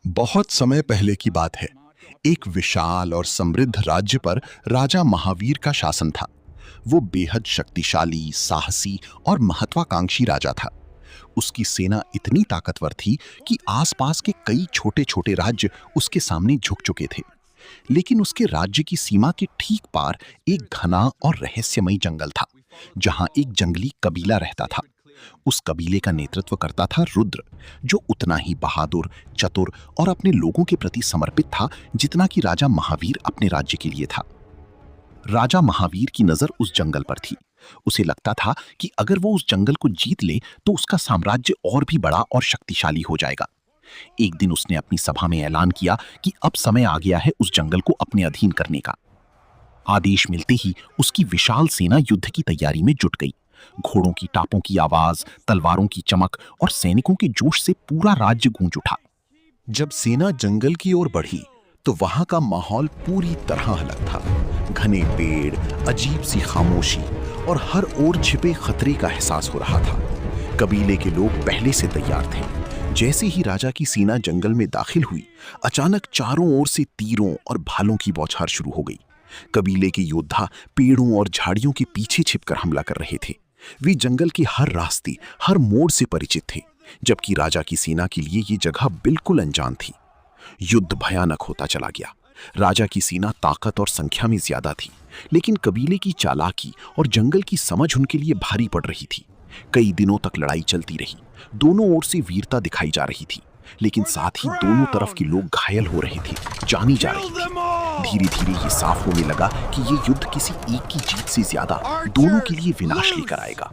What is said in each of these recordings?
बहुत समय पहले की बात है। एक विशाल और समृद्ध राज्य पर राजा महावीर का शासन था। वो बेहद शक्तिशाली, साहसी और महत्वाकांक्षी राजा था। उसकी सेना इतनी ताकतवर थी कि आसपास के कई छोटे छोटे राज्य उसके सामने झुक चुके थे। लेकिन उसके राज्य की सीमा के ठीक पार एक घना और रहस्यमयी जंगल था, जहां एक जंगली कबीला रहता था। उस कबीले का नेतृत्व करता था रुद्र, जो उतना ही बहादुर, चतुर और अपने लोगों के प्रति समर्पित था जितना कि राजा महावीर अपने राज्य के लिए था। राजा महावीर की नजर उस जंगल पर थी। उसे लगता था कि अगर वो उस जंगल को जीत ले तो उसका साम्राज्य और भी बड़ा और शक्तिशाली हो जाएगा। एक दिन उसने अपनी सभा में ऐलान किया कि अब समय आ गया है उस जंगल को अपने अधीन करने का। आदेश मिलते ही उसकी विशाल सेना युद्ध की तैयारी में जुट गई। घोड़ों की टापों की आवाज, तलवारों की चमक और सैनिकों के जोश से पूरा राज्य गूंज उठा। जब सेना जंगल की ओर बढ़ी तो वहां का माहौल पूरी तरह अलग था। घने पेड़, अजीब सी खामोशी और हर ओर छिपे खतरे का एहसास हो रहा था। कबीले के लोग पहले से तैयार थे। जैसे ही राजा की सेना जंगल में दाखिल हुई, अचानक चारों ओर से तीरों और भालों की बौछार शुरू हो गई। कबीले के योद्धा पेड़ों और झाड़ियों के पीछे छिपकर हमला कर रहे थे। वे जंगल के हर रास्ते, हर मोड़ से परिचित थे, जबकि राजा की सेना के लिए ये जगह बिल्कुल अनजान थी। युद्ध भयानक होता चला गया। राजा की सेना ताकत और संख्या में ज्यादा थी, लेकिन कबीले की चालाकी और जंगल की समझ उनके लिए भारी पड़ रही थी। कई दिनों तक लड़ाई चलती रही। दोनों ओर से वीरता दिखाई जा रही थी, लेकिन साथ ही दोनों तरफ के लोग घायल हो रहे थे, जानी जा रही थी। धीरे धीरे ये साफ होने लगा कि ये युद्ध किसी एक की जीत से ज्यादा दोनों के लिए विनाश लेकर आएगा।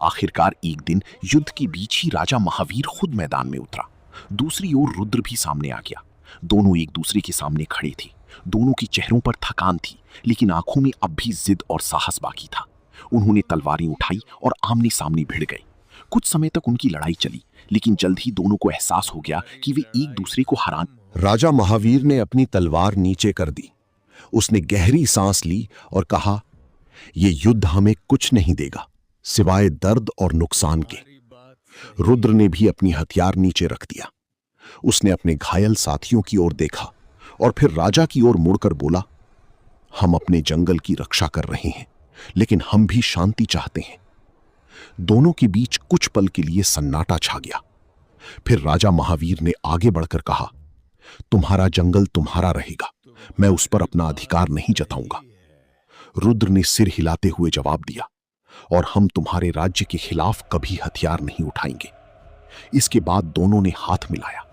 आखिरकार एक दिन युद्ध के बीच ही राजा महावीर खुद मैदान में उतरा। दूसरी ओर रुद्र भी सामने आ गया। दोनों एक दूसरे के सामने खड़े थे। दोनों के चेहरों पर थकान थी, लेकिन आंखों में अब भी जिद और साहस बाकी था। उन्होंने तलवारें उठाई और आमने सामने भिड़ गए। कुछ समय तक उनकी लड़ाई चली, लेकिन जल्द ही दोनों को एहसास हो गया कि वे एक दूसरे को हरा। राजा महावीर ने अपनी तलवार नीचे कर दी। उसने गहरी सांस ली और कहा, यह युद्ध हमें कुछ नहीं देगा सिवाय दर्द और नुकसान के। रुद्र ने भी अपनी हथियार नीचे रख दिया। उसने अपने घायल साथियों की ओर देखा और फिर राजा की ओर मुड़कर बोला, हम अपने जंगल की रक्षा कर रहे हैं, लेकिन हम भी शांति चाहते हैं। दोनों के बीच कुछ पल के लिए सन्नाटा छा गया। फिर राजा महावीर ने आगे बढ़कर कहा, तुम्हारा जंगल तुम्हारा रहेगा, मैं उस पर अपना अधिकार नहीं जताऊंगा। रुद्र ने सिर हिलाते हुए जवाब दिया, और हम तुम्हारे राज्य के खिलाफ कभी हथियार नहीं उठाएंगे। इसके बाद दोनों ने हाथ मिलाया